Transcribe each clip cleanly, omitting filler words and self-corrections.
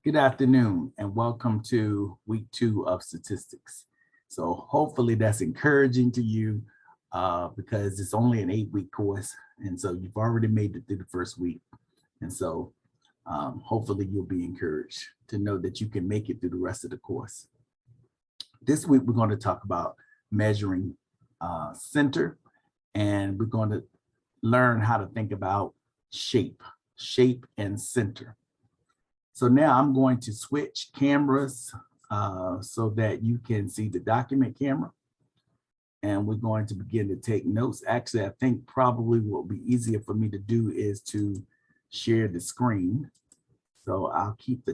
Good afternoon and welcome to week 2 of statistics. So hopefully that's encouraging to you because it's only an 8-week course. And so you've already made it through the first week. And so hopefully you'll be encouraged to know that you can make it through the rest of the course. This week, we're going to talk about measuring center, and we're going to learn how to think about shape and center. So now I'm going to switch cameras so that you can see the document camera. And we're going to begin to take notes. Actually, I think probably what will be easier for me to do is to share the screen. So I'll keep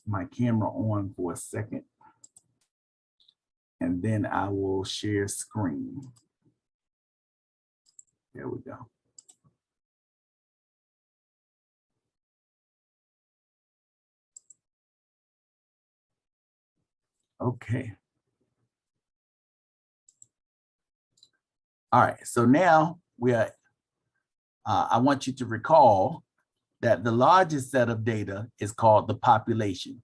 my camera on for a second. And then I will share screen. There we go. Okay. All right, so now I want you to recall that the largest set of data is called the population.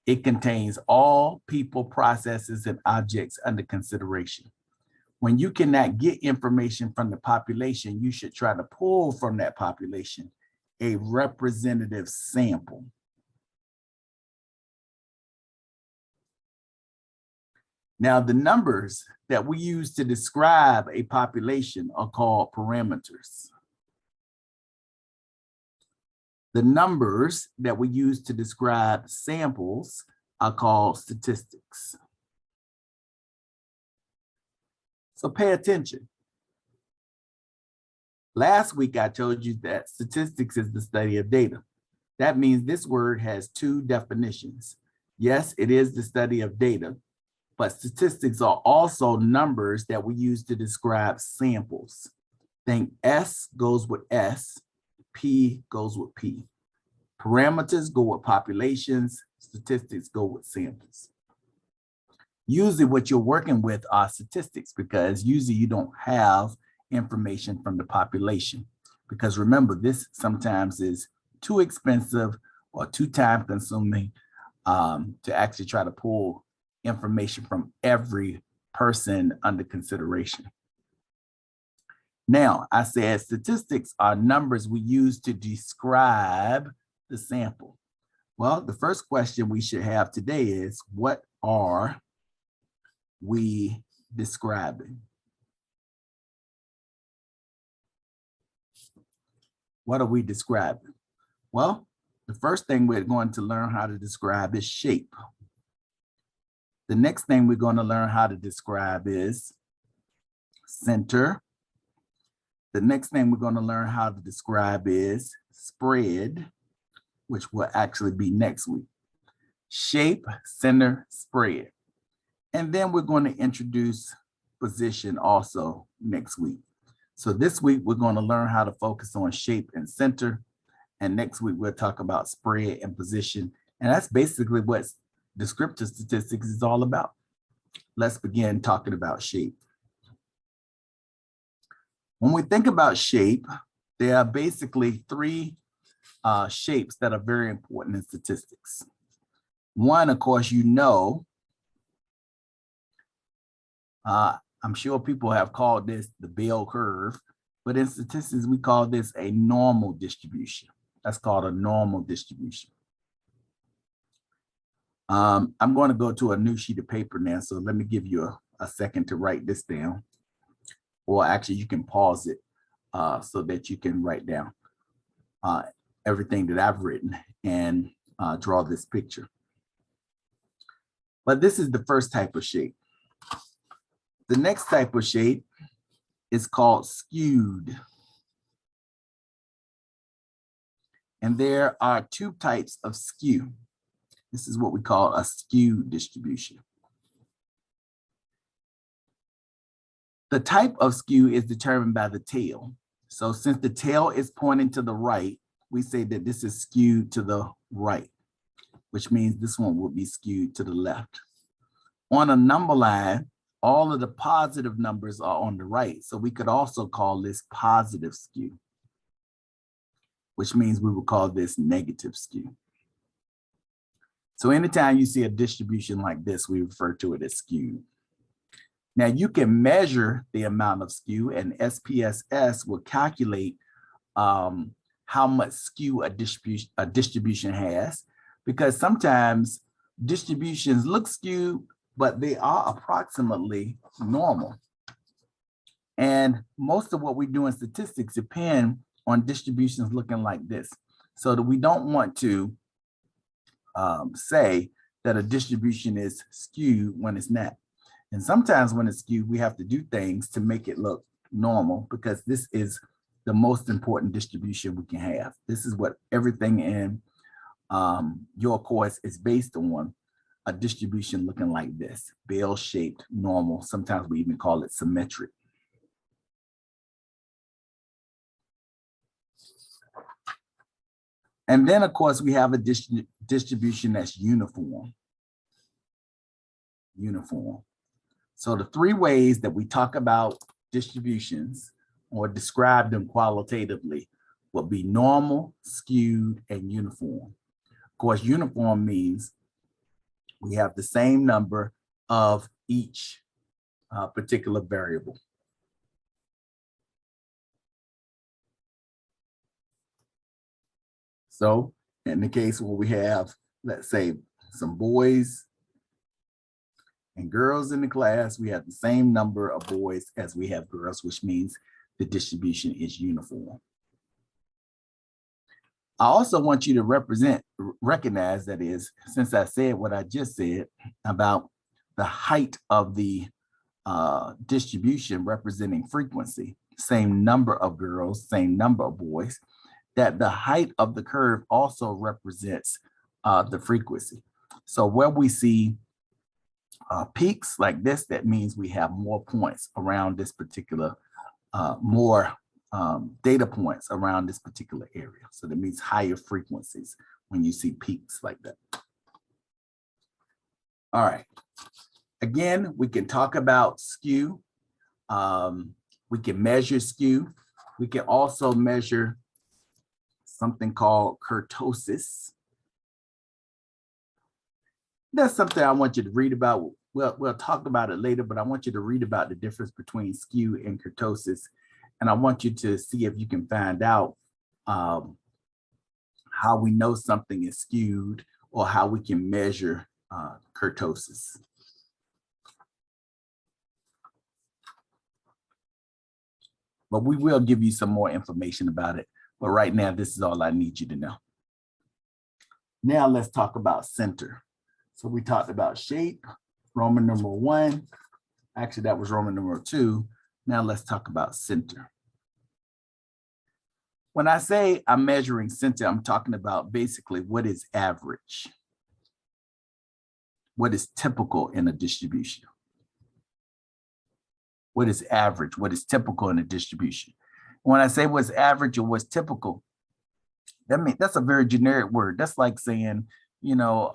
It contains all people, processes, and objects under consideration. When you cannot get information from the population, you should try to pull from that population a representative sample. Now, the numbers that we use to describe a population are called parameters. The numbers that we use to describe samples are called statistics. So pay attention. Last week, I told you that statistics is the study of data. That means this word has two definitions. Yes, it is the study of data, but statistics are also numbers that we use to describe samples. Think S goes with S, P goes with P. Parameters go with populations, statistics go with samples. Usually what you're working with are statistics because usually you don't have information from the population. Because remember, this sometimes is too expensive or too time consuming to actually try to pull information from every person under consideration. Now, I said statistics are numbers we use to describe the sample. Well, the first question we should have today is, what are we describing? What are we describing? Well, the first thing we're going to learn how to describe is shape. The next thing we're going to learn how to describe is center. The next thing we're going to learn how to describe is spread, which will actually be next week. Shape, center, spread. And then we're going to introduce position also next week. So this week, we're going to learn how to focus on shape and center. And next week, we'll talk about spread and position. And that's basically what descriptive statistics is all about. Let's begin talking about shape. When we think about shape, there are basically three shapes that are very important in statistics. One, of course, I'm sure people have called this the bell curve, but in statistics, we call this a normal distribution. That's called a normal distribution. I'm going to go to a new sheet of paper now, so let me give you a second to write this down. Or actually, you can pause it so that you can write down everything that I've written and draw this picture. But this is the first type of shape. The next type of shape is called skewed. And there are two types of skew. This is what we call a skewed distribution. The type of skew is determined by the tail. So since the tail is pointing to the right, we say that this is skewed to the right, which means this one will be skewed to the left. On a number line, all of the positive numbers are on the right. So we could also call this positive skew, which means we would call this negative skew. So anytime you see a distribution like this, we refer to it as skewed. Now you can measure the amount of skew, and SPSS will calculate how much skew a distribution has, because sometimes distributions look skewed, but they are approximately normal. And most of what we do in statistics depend on distributions looking like this. So that we don't want to say that a distribution is skewed when it's not. And sometimes when it's skewed, we have to do things to make it look normal, because this is the most important distribution we can have. This is what everything in your course is based on, a distribution looking like this, bell-shaped, normal. Sometimes we even call it symmetric. And then, of course, we have a distribution that's uniform. Uniform. So the three ways that we talk about distributions or describe them qualitatively will be normal, skewed, and uniform. Of course, uniform means we have the same number of each particular variable. So in the case where we have, let's say, some boys and girls in the class, we have the same number of boys as we have girls, which means the distribution is uniform. I also want you to recognize, that is, since I said what I just said about the height of the distribution representing frequency, same number of girls, same number of boys, that the height of the curve also represents the frequency. So where we see peaks like this, that means we have more points around this particular, more data points around this particular area. So that means higher frequencies when you see peaks like that. All right. Again, we can talk about skew. We can measure skew. We can also measure something called kurtosis. That's something I want you to read about. We'll talk about it later, but I want you to read about the difference between skew and kurtosis. And I want you to see if you can find out how we know something is skewed, or how we can measure kurtosis. But we will give you some more information about it. But right now, this is all I need you to know. Now let's talk about center. So we talked about shape, Roman numeral 1. Actually, that was Roman numeral 2. Now let's talk about center. When I say I'm measuring center, I'm talking about basically what is average, what is typical in a distribution. What is average, what is typical in a distribution. When I say what's average or what's typical, that's a very generic word. That's like saying, you know,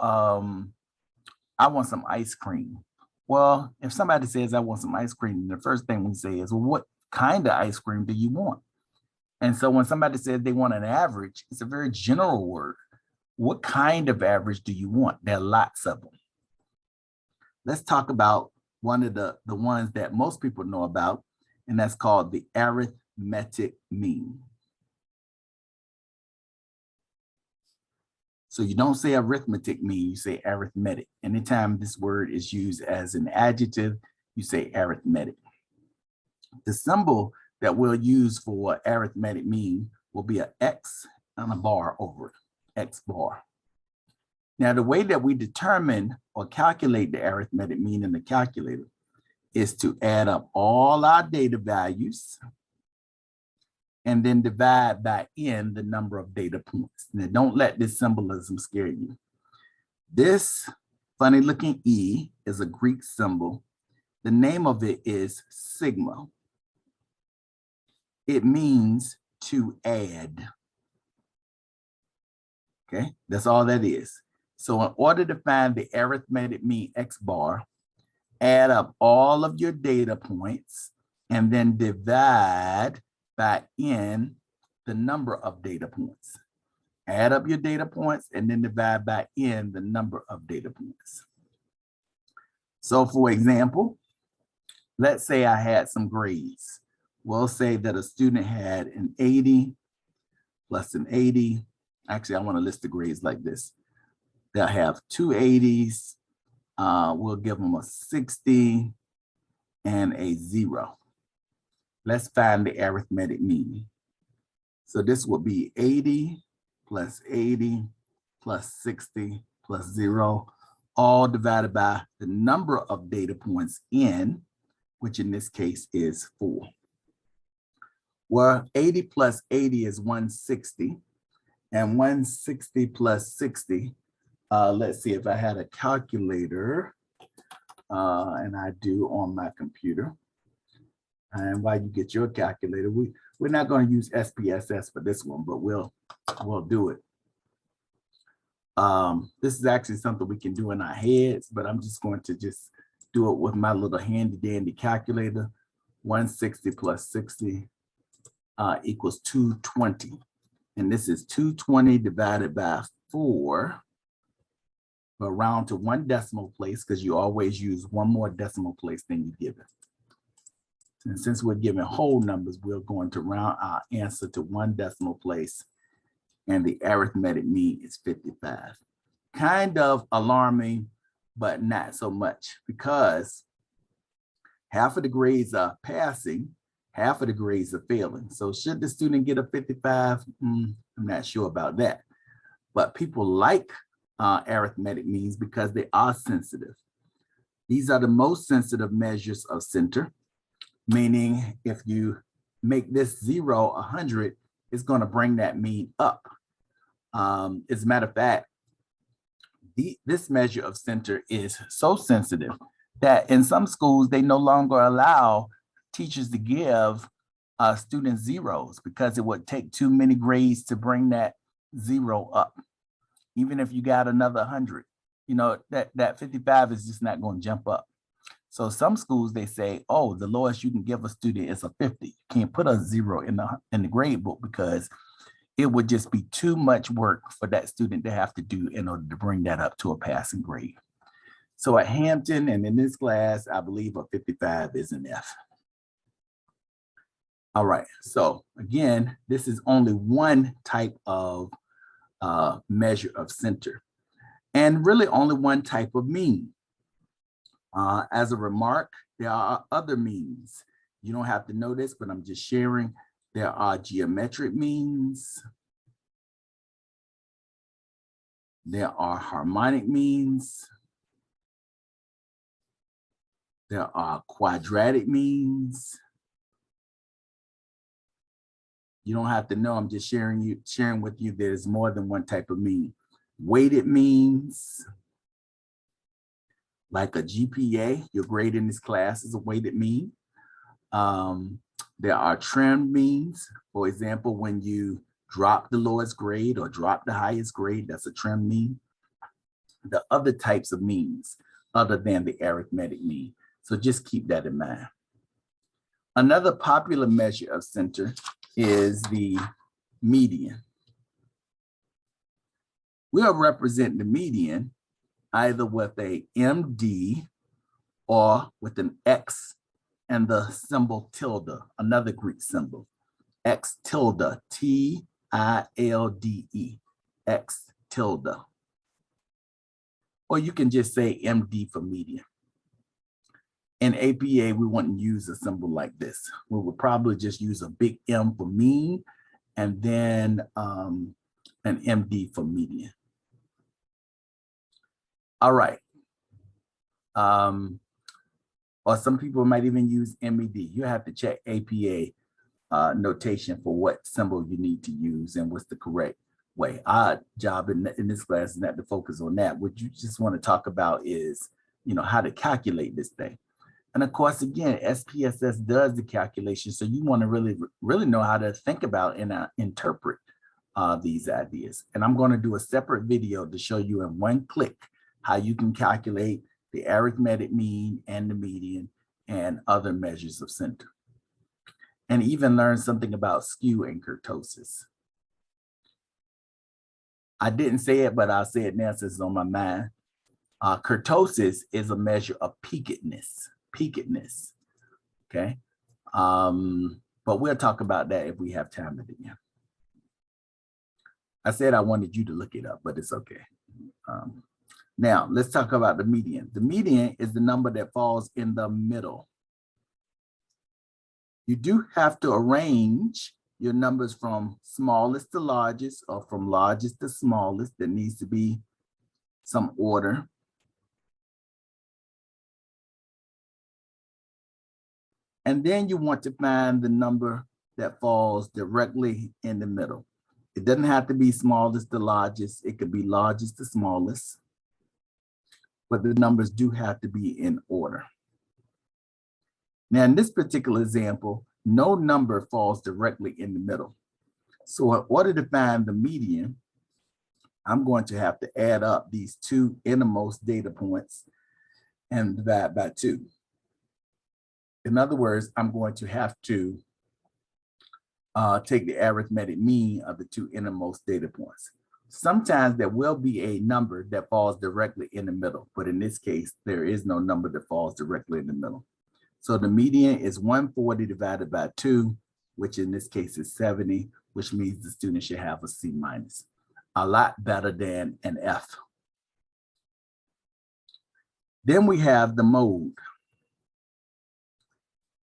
I want some ice cream. Well, if somebody says I want some ice cream, the first thing we say is, well, what kind of ice cream do you want? And so when somebody says they want an average, it's a very general word. What kind of average do you want? There are lots of them. Let's talk about one of the ones that most people know about, and that's called the arithmetic mean. So you don't say arithmetic mean, you say arithmetic. Anytime this word is used as an adjective, you say arithmetic. The symbol that we'll use for arithmetic mean will be an X and a bar over it, X bar. Now, the way that we determine or calculate the arithmetic mean in the calculator is to add up all our data values and then divide by n the number of data points. Now, don't let this symbolism scare you. This funny looking E is a Greek symbol. The name of it is sigma. It means to add. Okay, that's all that is. So in order to find the arithmetic mean X bar, add up all of your data points and then divide by n the number of data points. Add up your data points and then divide by n the number of data points. So for example, let's say I had some grades. We'll say that a student had an 80 plus an 80. Actually, I want to list the grades like this. They'll have two 80s. We'll give them a 60 and a 0. Let's find the arithmetic mean. So this will be 80 plus 80 plus 60 plus 0, all divided by the number of data points n, which in this case is 4. Well, 80 plus 80 is 160, and 160 plus 60, let's see if I had a calculator, and I do on my computer. And while you get your calculator, we're not going to use SPSS for this one, but we'll do it. This is actually something we can do in our heads, but I'm just going to just do it with my little handy dandy calculator. 160 plus 60 equals 220. And this is 220 divided by 4. But round to one decimal place, because you always use one more decimal place than you give it. And since we're given whole numbers, we're going to round our answer to one decimal place, and the arithmetic mean is 55. Kind of alarming, but not so much, because half of the grades are passing, half of the grades are failing. So should the student get a 55? I'm not sure about that. But people like arithmetic means because they are sensitive. These are the most sensitive measures of center, meaning if you make this 0 100, it's going to bring that mean up. As a matter of fact, this measure of center is so sensitive that in some schools, they no longer allow teachers to give students zeros because it would take too many grades to bring that 0 up. Even if you got another 100, you know, that 55 is just not going to jump up. So some schools, they say, oh, the lowest you can give a student is a 50. You can't put a 0 in the grade book because it would just be too much work for that student to have to do in order to bring that up to a passing grade. So at Hampton and in this class, I believe a 55 is an F. All right, so again, this is only one type of measure of center, and really only one type of mean. As a remark, there are other means. You don't have to know this, but I'm just sharing. There are geometric means. There are harmonic means. There are quadratic means. You don't have to know, I'm just sharing with you there's more than one type of mean. Weighted means, like a GPA, your grade in this class is a weighted mean. There are trimmed means. For example, when you drop the lowest grade or drop the highest grade, that's a trimmed mean. The other types of means other than the arithmetic mean. So just keep that in mind. Another popular measure of center is the median. We'll represent the median either with a MD or with an X and the symbol tilde, another Greek symbol. X tilde, T-I-L-D-E, X tilde. Or you can just say MD for median. In APA, we wouldn't use a symbol like this. We would probably just use a big M for mean and then an MD for median. All right. Or some people might even use MED. You have to check APA notation for what symbol you need to use and what's the correct way. Our job in this class is not to focus on that. What you just want to talk about is, you know, how to calculate this thing. And of course, again, SPSS does the calculation. So you want to really know how to think about and interpret these ideas. And I'm going to do a separate video to show you in one click how you can calculate the arithmetic mean and the median and other measures of center. And even learn something about skew and kurtosis. I didn't say it, but I'll say it now since it's on my mind. Kurtosis is a measure of peakedness, okay? But we'll talk about that if we have time at the end. I said I wanted you to look it up, but it's okay. Now, let's talk about the median. The median is the number that falls in the middle. You do have to arrange your numbers from smallest to largest or from largest to smallest. There needs to be some order. And then you want to find the number that falls directly in the middle. It doesn't have to be smallest to largest. It could be largest to smallest, but the numbers do have to be in order. Now, in this particular example, no number falls directly in the middle. So in order to find the median, I'm going to have to add up these two innermost data points and divide by 2. In other words, I'm going to have to take the arithmetic mean of the two innermost data points. Sometimes there will be a number that falls directly in the middle, but in this case, there is no number that falls directly in the middle. So the median is 140 divided by 2, which in this case is 70, which means the student should have a C-, a lot better than an F. Then we have the mode.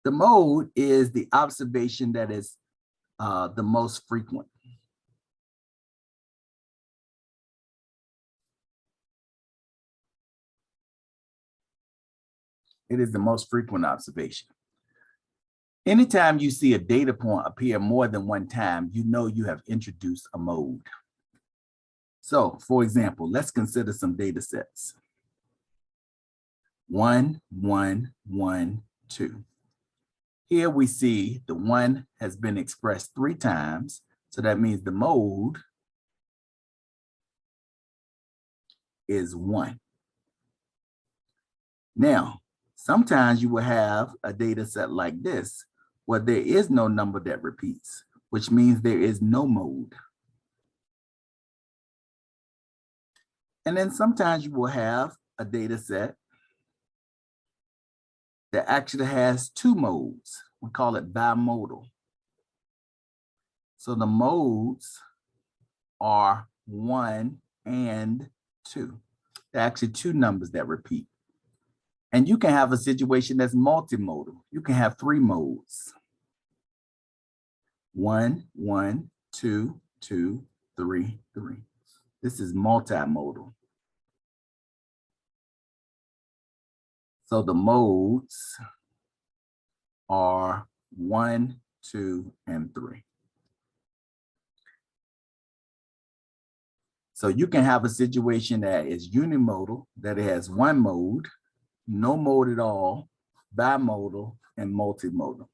The mode is the observation that is the most frequent. It is the most frequent observation. Anytime you see a data point appear more than one time, you know you have introduced a mode. So, for example, let's consider some data sets. 1, 1, 1, 2. Here we see the 1 has been expressed 3 times, so that means the mode is 1. Now, sometimes you will have a data set like this, where there is no number that repeats, which means there is no mode. And then sometimes you will have a data set that actually has 2 modes. We call it bimodal. So the modes are 1 and 2. There are actually 2 numbers that repeat. And you can have a situation that's multimodal. You can have 3 modes. 1, 1, 2, 2, 3, 3. This is multimodal. So the modes are 1, 2, and 3. So you can have a situation that is unimodal, that it has 1 mode, no mode at all, bimodal, and multimodal.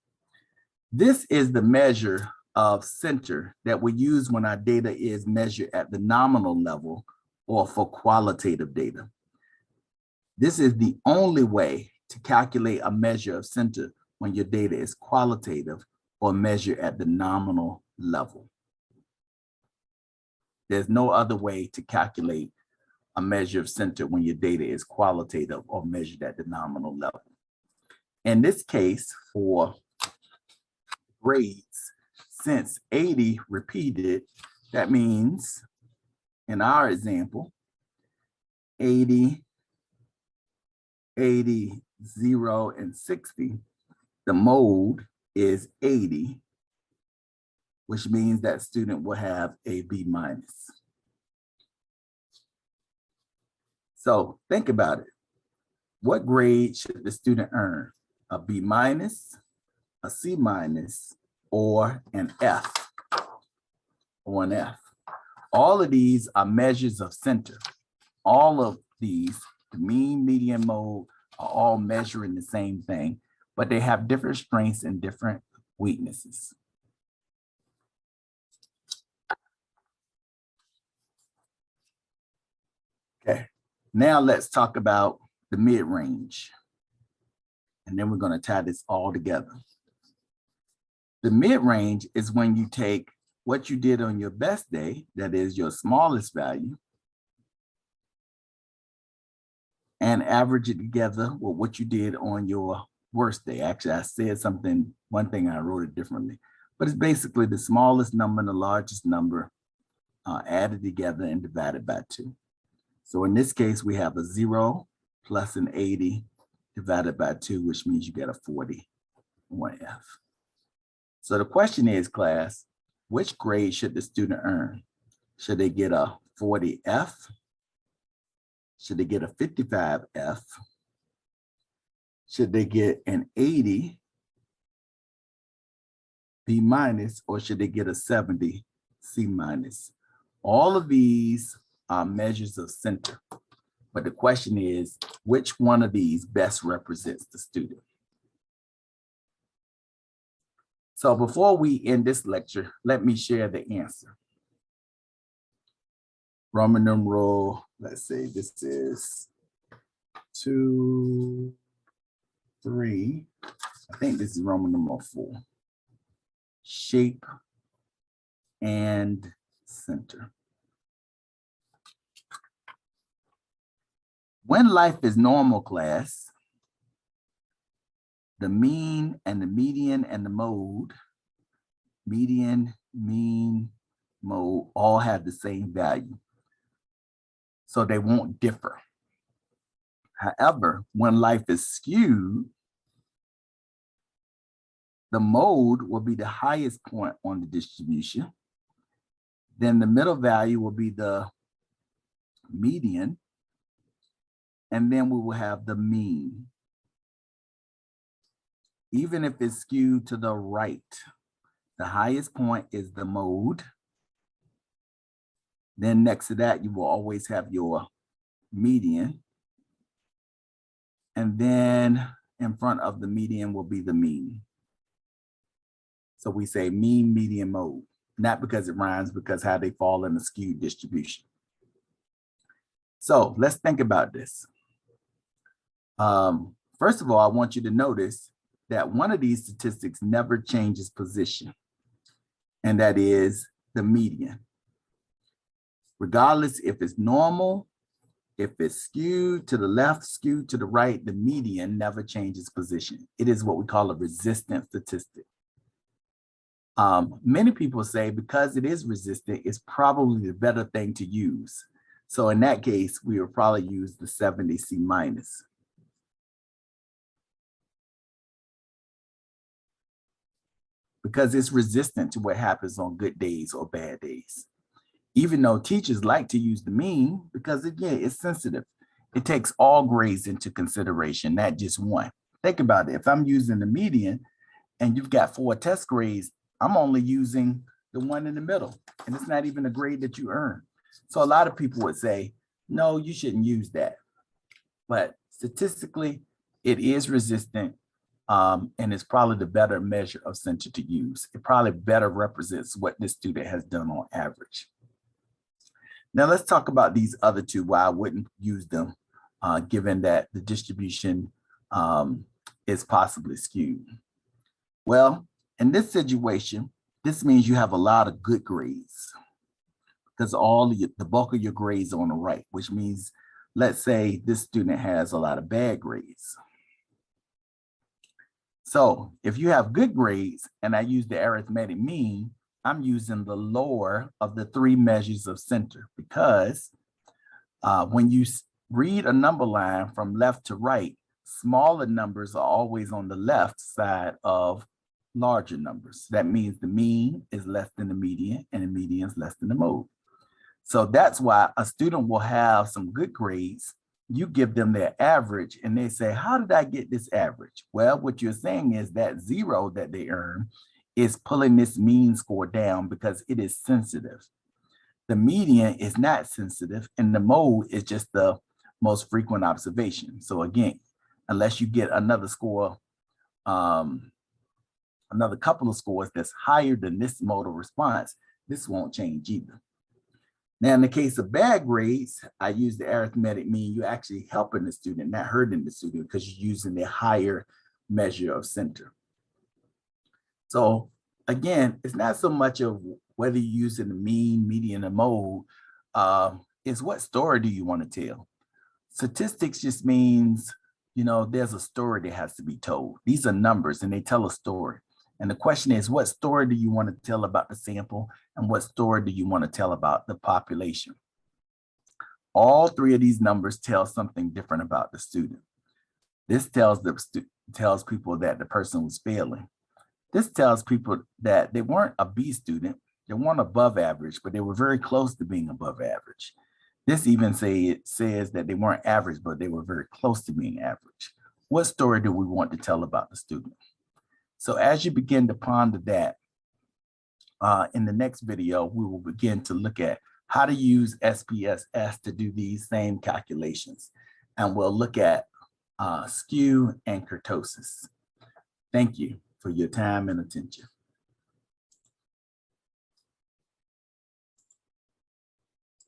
This is the measure of center that we use when our data is measured at the nominal level or for qualitative data. This is the only way to calculate a measure of center when your data is qualitative or measured at the nominal level. There's no other way to calculate a measure of center when your data is qualitative or measured at the nominal level. In this case, for grades, since 80 repeated, that means in our example, 80, 80, 0, and 60, the mode is 80, which means that student will have a B-. So think about it. What grade should the student earn? A B-, a C-, or an F, or an F. All of these are measures of center. All of these, the mean, median, mode, are all measuring the same thing, but they have different strengths and different weaknesses. Okay, now let's talk about the mid-range. And then we're going to tie this all together. The mid-range is when you take what you did on your best day, that is your smallest value, and average it together with what you did on your worst day. Actually, I said something, one thing I wrote it differently, but it's basically the smallest number and the largest number added together and divided by 2. So in this case, we have a 0 plus an 80 divided by 2, which means you get a 41F. So the question is, class, which grade should the student earn? Should they get a 40F? Should they get a 55F? Should they get an 80 B minus, or should they get a 70 C minus? All of these are measures of center, but the question is, which one of these best represents the student? So before we end this lecture, let me share the answer. Roman numeral, let's say this is 2, 3. I think this is Roman numeral 4. Shape and center. When life is normal, class, the mean and the median and the mode, median, mean, mode, all have the same value. So they won't differ. However, when life is skewed, the mode will be the highest point on the distribution. Then the middle value will be the median. And then we will have the mean. Even if it's skewed to the right, the highest point is the mode. Then next to that, you will always have your median. And then in front of the median will be the mean. So we say mean, median, mode, not because it rhymes, because how they fall in a skewed distribution. So let's think about this. First of all, I want you to notice that one of these statistics never changes position, and that is the median. Regardless if it's normal, if it's skewed to the left, skewed to the right, the median never changes position. It is what we call a resistant statistic. Many people say because it is resistant, it's probably the better thing to use. So in that case, we would probably use the 70 C minus. Because it's resistant to what happens on good days or bad days. Even though teachers like to use the mean, because again, it's sensitive. It takes all grades into consideration, not just one. Think about it. If I'm using the median and you've got 4 test grades, I'm only using the one in the middle, and it's not even a grade that you earn. So a lot of people would say, no, you shouldn't use that. But statistically, it is resistant. And it's probably the better measure of center to use. It probably better represents what this student has done on average. Now let's talk about these other two, why I wouldn't use them, given that the distribution is possibly skewed. Well, in this situation, this means you have a lot of good grades because the bulk of your grades are on the right, which means, let's say this student has a lot of bad grades. So if you have good grades and I use the arithmetic mean, I'm using the lower of the 3 measures of center, because when you read a number line from left to right, smaller numbers are always on the left side of larger numbers. That means the mean is less than the median and the median is less than the mode. So that's why a student will have some good grades. You give them their average and they say, how did I get this average? Well, what you're saying is that 0 that they earn is pulling this mean score down because it is sensitive. The median is not sensitive and the mode is just the most frequent observation. So again, unless you get another score, another couple of scores that's higher than this modal response, this won't change either. Now, in the case of bad grades, I use the arithmetic mean. You're actually helping the student, not hurting the student, because you're using the higher measure of center. So again, it's not so much of whether you're using the mean, median, or mode, is what story do you want to tell? Statistics just means, you know, there's a story that has to be told. These are numbers and they tell a story. And the question is, what story do you want to tell about the sample, and what story do you want to tell about the population? All three of these numbers tell something different about the student. This tells people that the person was failing. This tells people that they weren't a B student, they weren't above average, but they were very close to being above average. This even says that they weren't average, but they were very close to being average. What story do we want to tell about the student? So as you begin to ponder that, in the next video, we will begin to look at how to use SPSS to do these same calculations. And we'll look at skew and kurtosis. Thank you for your time and attention.